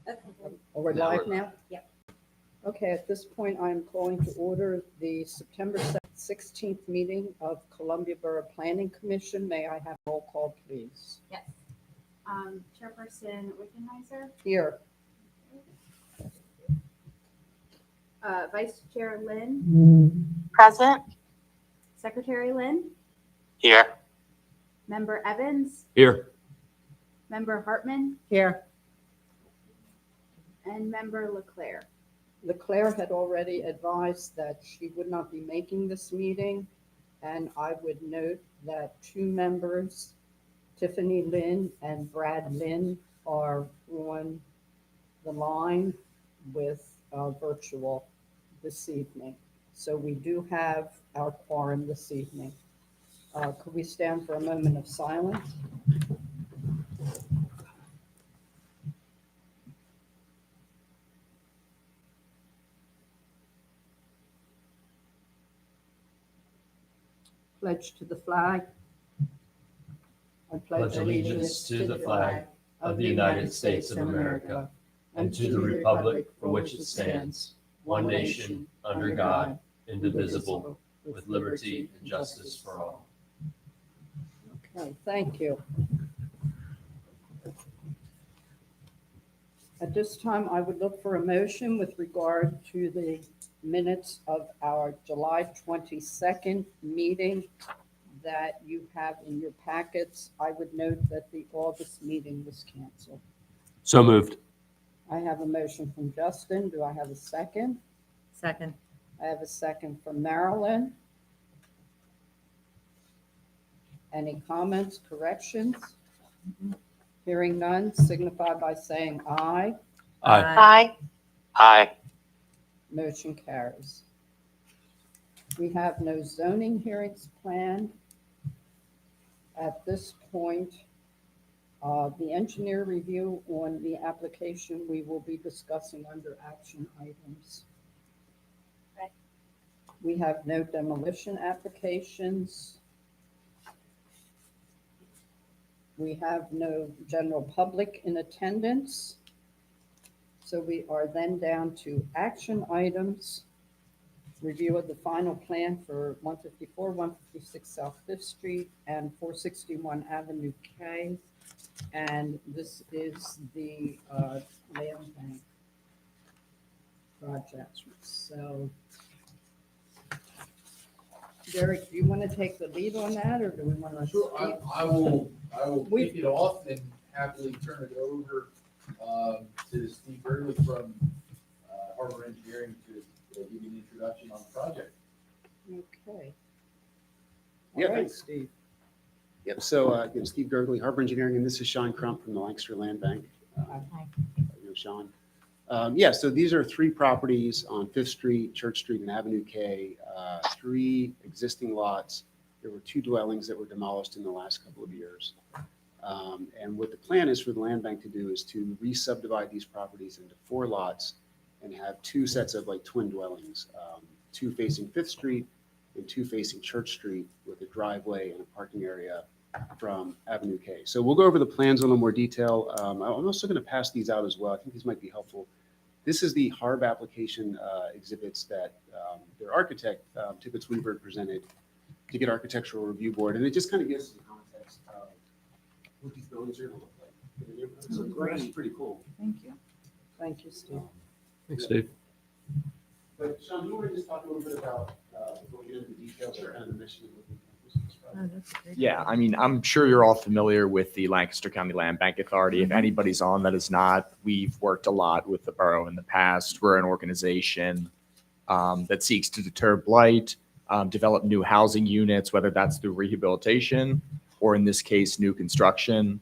Okay. Are we Now live we're now? Yep. Okay, at this point, I'm calling to order the September 16th meeting of Columbia Borough Planning Commission. May I have roll call, please? Yes. Chairperson Wickenheiser, Here. Vice Chair Lynn, Present. Secretary Lynn, Here. Member Evans, Here. Member Hartman, Here. and Member Leclerc. Leclerc had already advised that she would not be making this meeting, and I would note that two members, Tiffany Lynn and Brad Lynn, are on the line with virtual this evening. So we do have our quorum this evening. Could we stand for a moment of silence? Pledge to the flag. I Pledge allegiance to the flag of the United States of America and to the republic for which it stands, one nation, under God, indivisible, with liberty and justice for all. Okay, thank you. At this time, I would look for a motion with regard to the minutes of our July 22nd meeting that you have in your packets. I would note that the August meeting was canceled. So moved. I have a motion from Justin. Do I have a second? Second. I have a second from Marilyn. Any comments, corrections? Hearing none, signify by saying aye. Aye. Aye. Aye. Motion carries. We have no zoning hearings planned. At this point, the engineer review on the application we will be discussing under action items. Right. We have no demolition applications. We have no general public in attendance. So we are then down to action items. Review of the final plan for 154, 156 South Fifth Street and 461 Avenue K. And this is the land bank project. So, Derek, do you want to take the lead on that, or do we want to? Sure, I will kick it off and happily turn it over to Steve Gurley from Harbor Engineering to give you an introduction on the project. Okay. Yeah, All right, thanks. Steve. Yep, so again, Steve Gurley, Harbor Engineering, and this is Sean Crump from the Lancaster Land Bank. You know Sean. Yeah, so these are three properties on Fifth Street, Church Street, and Avenue K, three existing lots. There were two dwellings that were demolished in the last couple of years. And what the plan is for the land bank to do is to re-subdivide these properties into four lots and have two sets of like twin dwellings, two facing Fifth Street and two facing Church Street with a driveway and a parking area from Avenue K. So we'll go over the plans in a little more detail. I'm also going to pass these out as well. I think these might be helpful. This is the HARB application exhibits that their architect, Tippett Weaver, presented to get Architectural Review Board. And it just kind of gives some context of what these buildings are going to look like in the neighborhood. So it's actually pretty cool. Thank you. Thank you, Steve. Thanks, Steve. But Sean, do you want to just talk a little bit about, before we get into the details, kind of the mission of what we accomplish in this project? Yeah, I mean, I'm sure you're all familiar with the Lancaster County Land Bank Authority. If anybody's on that is not, we've worked a lot with the borough in the past. We're an organization that seeks to deter blight, develop new housing units, whether that's through rehabilitation or in this case, new construction.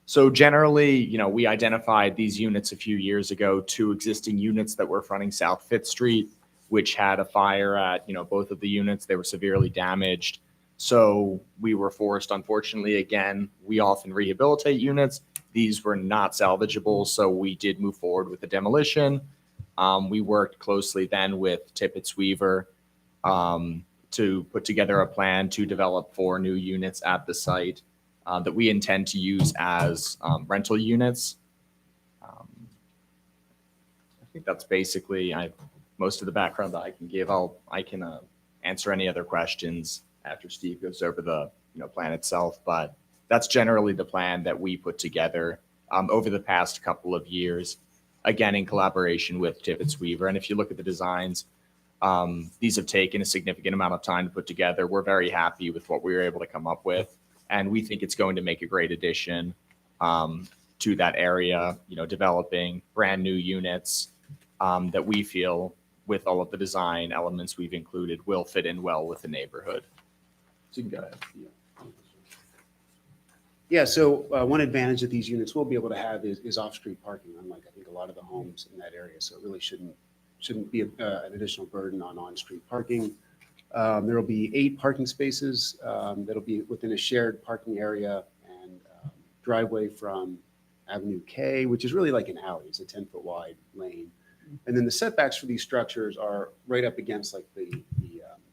So generally, you know, we identified these units a few years ago, two existing units that were fronting South Fifth Street, which had a fire at, you know, both of the units. They were severely damaged. So we were forced, unfortunately, again, we often rehabilitate units. These were not salvageable, so we did move forward with the demolition. We worked closely then with Tippett Weaver to put together a plan to develop 4 new units at the site that we intend to use as rental units. think that's basically most of the background that I can give. I can answer any other questions after Steve goes over the plan itself, but that's generally the plan that we put together over the past couple of years, again in collaboration with Tibbetts Weaver. And if you look at the designs, these have taken a significant amount of time to put together. We're very happy with what we were able to come up with, and we think it's going to make a great addition to that area, developing brand new units that we feel, with all of the design elements we've included, will fit in well with the neighborhood. So you can go ahead. Yeah, so one advantage that these units will be able to have is off-street parking, unlike I think a lot of the homes in that area. So it really shouldn't be an additional burden on on-street parking. There will be 8 parking spaces that'll be within a shared parking area and driveway from Avenue K, which is really like an alley. It's a 10-foot wide lane. And then the setbacks for these structures are right up against like the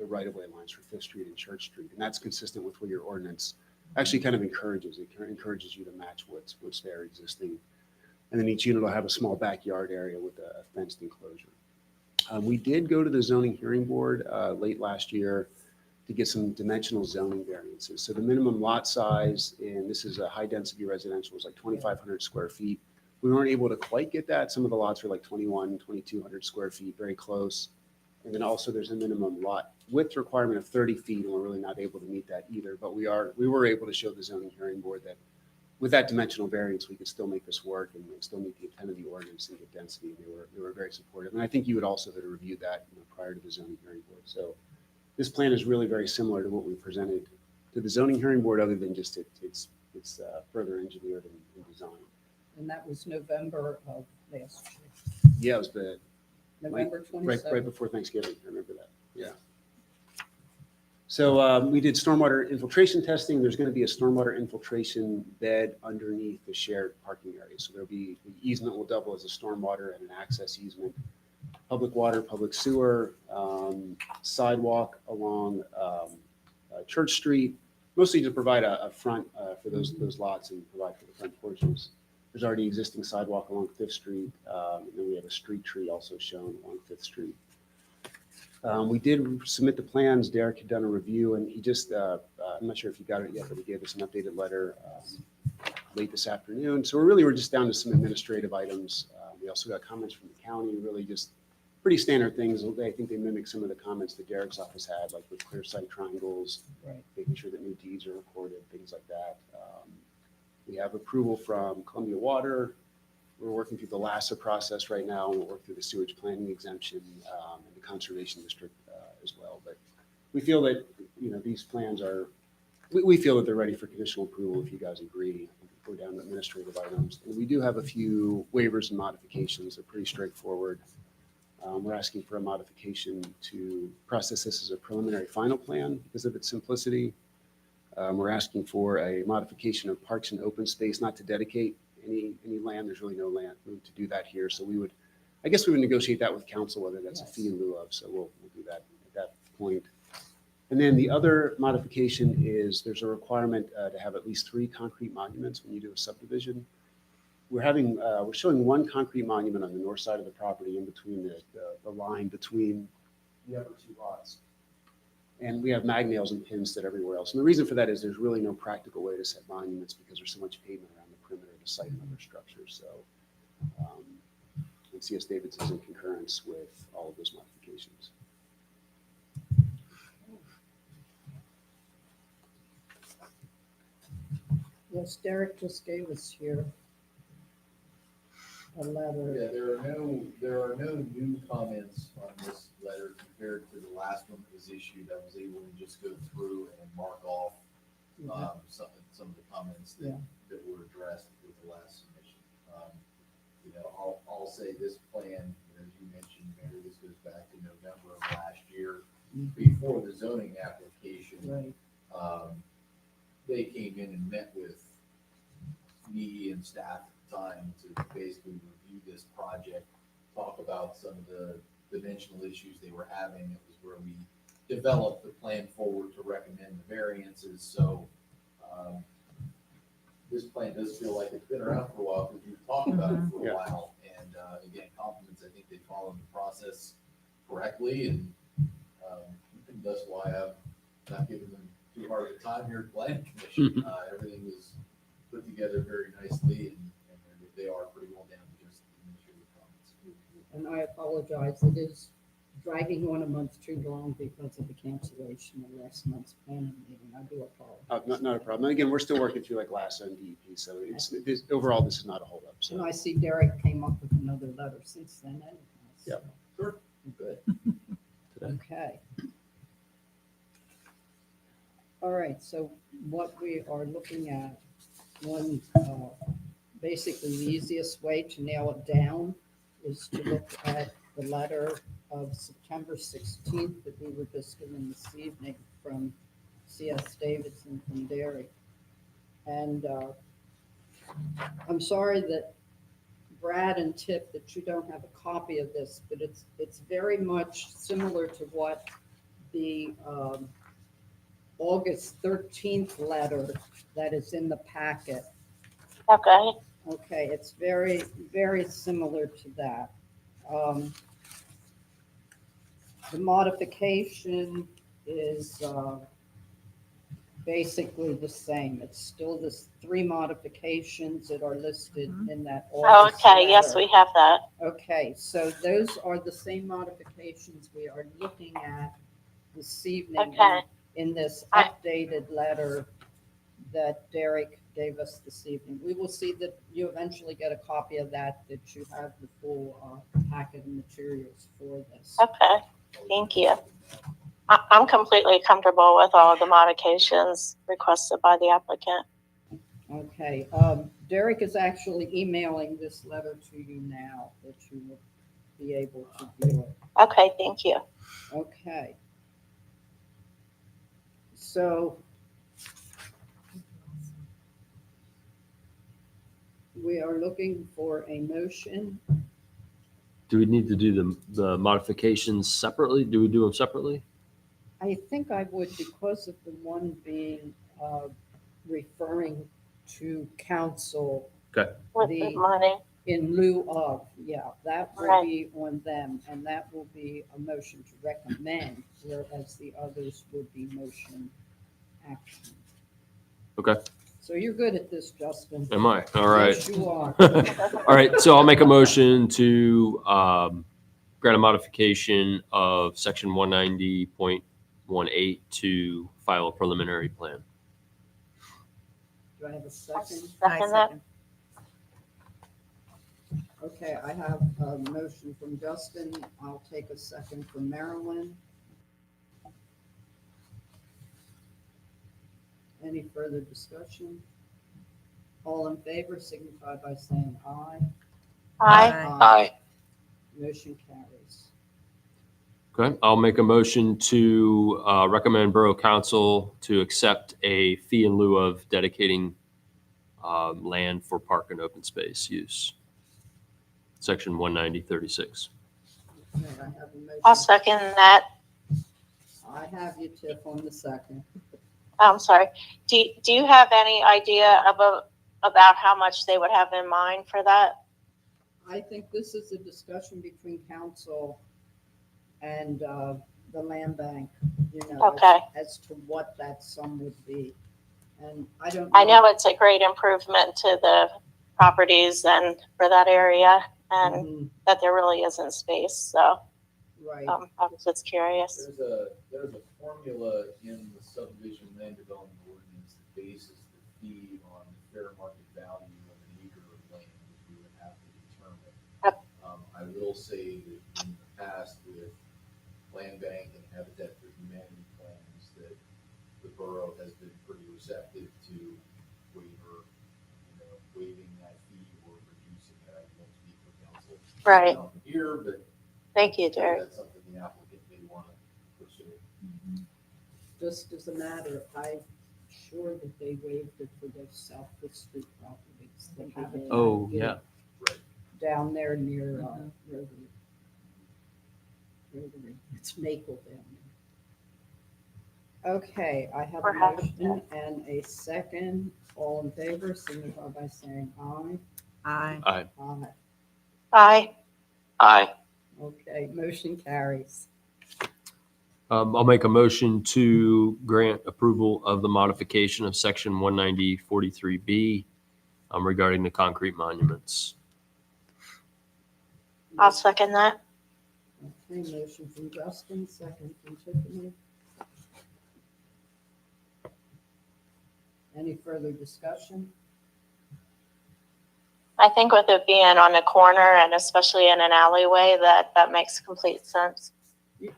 right-of-way lines for Fifth Street and Church Street. And that's consistent with what your ordinance actually kind of encourages. It encourages you to match what's there existing. And then each unit will have a small backyard area with a fenced enclosure. We did go to the zoning hearing board late last year to get some dimensional zoning variances. So the minimum lot size, and this is a high density residential, was like 2,500 square feet. We weren't able to quite get that. Some of the lots were like 2,200 square feet, very close. And then also there's a minimum lot width requirement of 30 feet, and we're really not able to meet that either. But we were able to show the zoning hearing board that with that dimensional variance, we could still make this work and still meet the intent of the ordinance and get density. And they were very supportive. And I think you would also have reviewed that prior to the zoning hearing board. So this plan is really very similar to what we presented to the zoning hearing board, other than just it's further engineered and designed. And that was November of last year, Yeah, it was the November right 27th. before Thanksgiving. I remember that. Yeah. So we did stormwater infiltration testing. There's going to be a stormwater infiltration bed underneath the shared parking area. So there'll be, the easement will double as a stormwater and an access easement. Public water, public sewer, sidewalk along Church Street, mostly to provide a front for those lots and provide for the front porches. There's already existing sidewalk along Fifth Street, and then we have a street tree also shown along Fifth Street. We did submit the plans. Derek had done a review, and he just, I'm not sure if you got it yet, but he gave us an updated letter late this afternoon. So we're just down to some administrative items. We also got comments from the county, really just pretty standard things. I think they mimic some of the comments that Derek's office had, like with clear sight triangles, Right. making sure that new deeds are recorded, things like that. We have approval from Columbia Water. We're working through the LASA process right now, and we'll work through the sewage planning exemption and the conservation district as well. But we feel that, these plans are, we feel that they're ready for conditional approval if you guys agree. Go down to administrative items. And we do have a few waivers and modifications. They're pretty straightforward. We're asking for a modification to process this as a preliminary final plan because of its simplicity. We're asking for a modification of parks and open space, not to dedicate any land. There's really no land room to do that here. So we would negotiate that with council, whether that's a fee in lieu of. So we'll do that at that point. And then the other modification is there's a requirement to have at least 3 concrete monuments when you do a subdivision. We're showing 1 concrete monument on the north side of the property in between the line between the upper 2 lots. And we have mag nails and pins set everywhere else. And the reason for that is there's really no practical way to set monuments because there's so much pavement around the perimeter of the site and other structures. So and CS Davidson is in concurrence with all of those modifications. Yes, Derek just gave us here a Yeah, letter. there are no new comments on this letter compared to the last one that was issued. I was able to just go through and mark off some of the comments Yeah. that were addressed with the last submission. I'll say this plan, as you mentioned, Mary, this goes back to November of last year, before the zoning application. Right. They came in and met with me and staff at the time to basically review this project, talk about some of the dimensional issues they were having. It was where we developed the plan forward to recommend the variances. So this plan does feel like it's been around for a while because we've talked about it for a while. And again, compliments, I think correctly, and that's why I'm not giving them too hard of a time here at Planning Commission. Everything was put together very nicely, and they are pretty well down to just the administrative comments. And I apologize, it is dragging on a month too long because of the cancellation of last month's planning meeting. I do apologize. Not a problem. Again, we're still working through like last on DEP, so overall, this is not a holdup. And So I see Derek came up with another letter since then anyhow. so Yep. Sure. Good. Today. Okay. All right, so what we are looking at, basically the easiest way to nail it down is to look at the letter of September 16th that we were just given this evening from C.S. Davidson from Derry. And I'm sorry that Brad and Tip, that you don't have a copy of this, but it's very much similar to what the August 13th letter that is in the packet. Okay. Okay, it's very, very similar to that. The modification is basically the same. It's still the 3 modifications that are listed in that Oh, August okay. Yes, letter. we have that. Okay, so those are the same modifications we are looking at this evening Okay. in this I- updated letter that Derek gave us this evening. We will see that you eventually get a copy of that you have the full packet of materials for this. Okay. Thank you. I'm completely comfortable with all of the modifications requested by the applicant. Okay, Derek is actually emailing this letter to you now that you will be able to view it. Okay, thank you. Okay. So we are looking for a motion. Do we need to do the modifications separately? Do we do them separately? I think I would, because of the one being referring to council With the The- money. in lieu of, yeah, that will Right. be on them, and that will be a motion to recommend, whereas the others would be motion action. Okay. So you're good at this, Justin. Am I? All right. Yes, you are. All right, so I'll make a motion to grant a modification of section 190.18 to file a preliminary plan. Do I have a second? Second that. Okay, I have a motion from Justin. I'll take a second from Marilyn. Any further discussion? All in favor signify by saying aye. Aye. Aye. Motion carries. Okay, I'll make a motion to recommend Borough Council to accept a fee in lieu of dedicating land for park and open space use. Section 190.36. Okay, I have a motion. I'll second that. I have you, Tiff, on the second. I'm sorry. Do you have any idea about how much they would have in mind for that? I think this is a discussion between council and the land bank, Okay. as to what that sum would be. And I don't. I know it's a great improvement to the properties and for that area, and Mhm, that there really isn't space. So Right, I was just curious. There's a formula in the subdivision land development ordinance that bases the fee on the fair market value of an acre of land, which we would have to determine. Yep. I will say that in the past with land bank and Habitat for Humanity plans, that the borough has been pretty receptive to waiving that fee or reducing it. I won't speak for council Right. here, but Thank you, Derek. that's something the applicant may want to pursue. just as a matter, I'm sure that they waived it for those South Fifth Street properties. They have it Oh, yeah. down there near Rotary. It's Maple down there. Okay, I have a Perhaps. motion and a second. All in favor, signify by saying aye. Aye. Aye. Aye. Aye. Okay, motion carries. I'll make a motion to grant approval of the modification of section 190-43B regarding the concrete monuments. I'll second that. Okay, motion from Justin, second from Tiffany. Any further discussion? I think with it being on a corner and especially in an alleyway, that makes complete sense.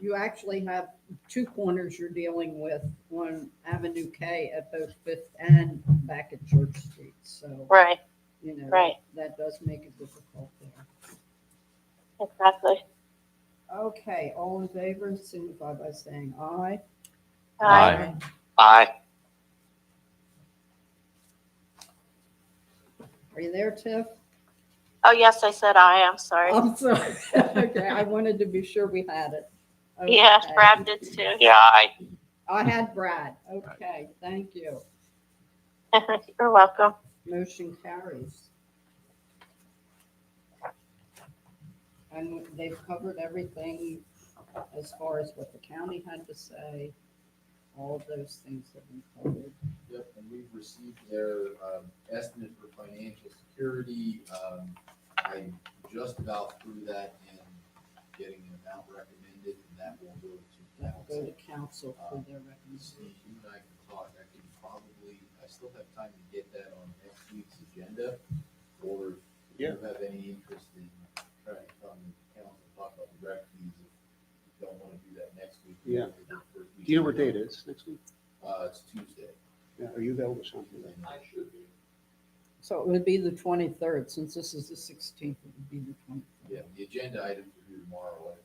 You actually have two corners you're dealing with on Avenue K at both Fifth and back at Church Street. So, Right, you know, right. that does make it difficult there. exactly. Okay, all in favor, signify by saying aye. Aye. Aye. Are you there, Tiff? Oh, yes, I said aye. I'm sorry. I'm sorry. Okay, I wanted to be sure we had it. Yeah, Okay. Brad did too. Yeah, aye. I had Brad. Okay, thank you. You're welcome. Motion carries. And they've covered everything as far as what the county had to say. All of those things have been covered. Yep, and we've received their estimate for financial security. I'm just about through that and getting an amount recommended, and that will go to That will go to council. council for their So recommendation. you and I can talk, I can probably, I still have time to get that on next week's agenda. Or if you have any interest in trying to come to council and talk about the rec fees, if you don't want to do that next week. Yeah. maybe the first week Do you know in what day it November. is next week? It's Tuesday. Yeah, are you available, Sean? for that? I should be. So it would be the 23rd, since this is the 16th, it would be the 23rd. Yeah, the agenda items are due tomorrow. I can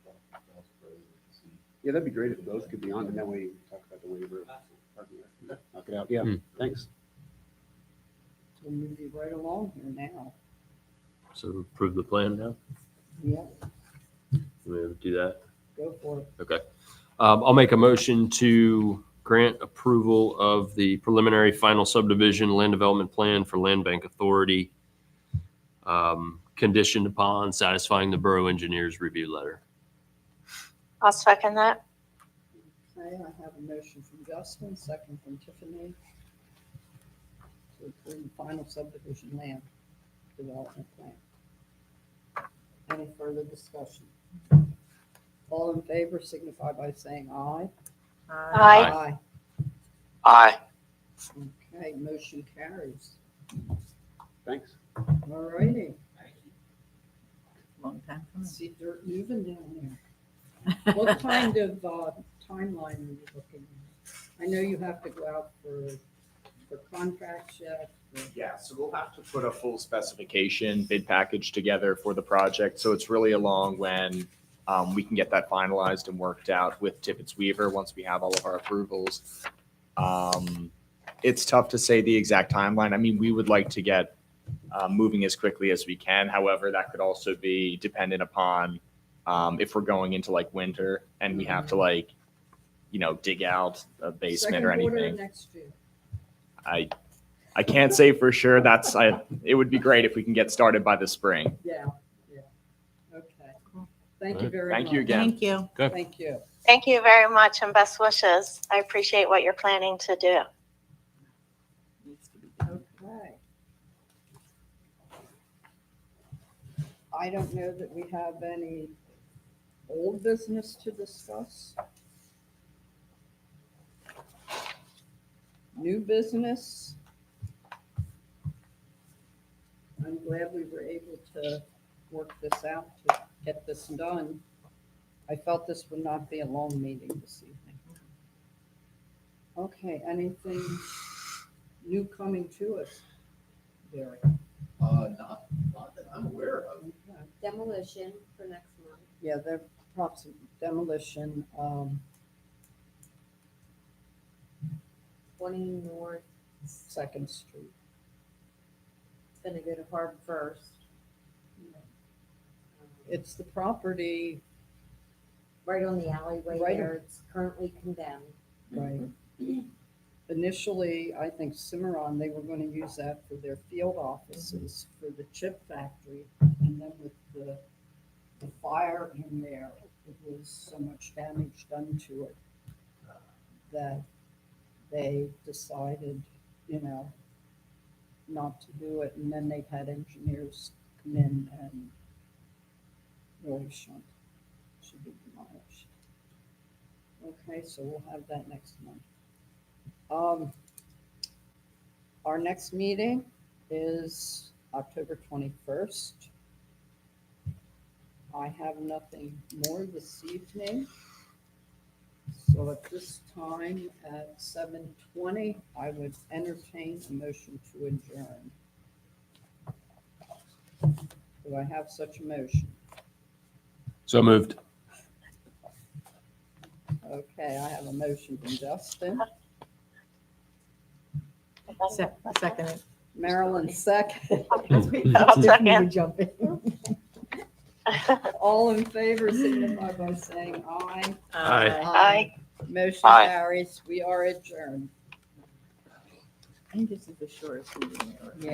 talk to the council president and see. Yeah, that'd be great if both could be on, and that way you can talk about the waiver. Knock it out. Yeah, Hmm. thanks. We'll move you right along here now. So approve the plan now? Yep, We'll do that. go for it. Okay. I'll make a motion to grant approval of the preliminary final subdivision land development plan for Land Bank Authority, conditioned upon satisfying the borough engineer's review letter. I'll second that. Okay, I have a motion from Justin, second from Tiffany to approve the final subdivision land development plan. Any further discussion? All in favor signify by saying aye. Aye. Aye. Okay, motion carries. Thanks. All righty. Long time coming. See dirt moving down there. What kind of timeline are you looking at? I know you have to go out for contracts yet. Yeah, so we'll have to put a full specification bid package together for the project. So it's really along when we can get that finalized and worked out with Tippett Weaver once we have all of our approvals. It's tough to say the exact timeline. I mean, we would like to get moving as quickly as we can. However, that could also be dependent upon if we're going into like winter and we have to like, dig out a basement or Second quarter anything. next year. I can't say for sure. It would be great if we can get started by the spring. Yeah. Okay. Thank you very much. Thank you again. Thank you. Thank you. Thank you very much and best wishes. I appreciate what you're planning to do. Okay. I don't know that we have any old business to discuss. New business. I'm glad we were able to work this out to get this done. I felt this would not be a long meeting this evening. Okay, anything new coming to us, Barry? Not that I'm aware of. Okay. Demolition for next month. Yeah, the props demolition, 20 North, Second Street. it's gonna go to Harbor First. It's the property, Right on the alleyway Right. there, it's currently condemned. right? Initially, I think Cimarron, they were gonna use that for their field offices for the chip factory. And then with the fire in there, it was was so much damage done to it that they decided, not to do it. And then they've had engineers come in and really should be demolished. Okay, so we'll have that next month. Our next meeting is October 21st. I have nothing more this evening. So at this time, at 7:20, I would entertain a motion to adjourn. Do I have such a motion? So moved. Okay, I have a motion from Justin. Second. Marilyn second. I'll second. Jump in. All in favor, signify by saying aye. Aye. Aye. Motion Aye. carries. We are adjourned. I think this is the shortest meeting ever.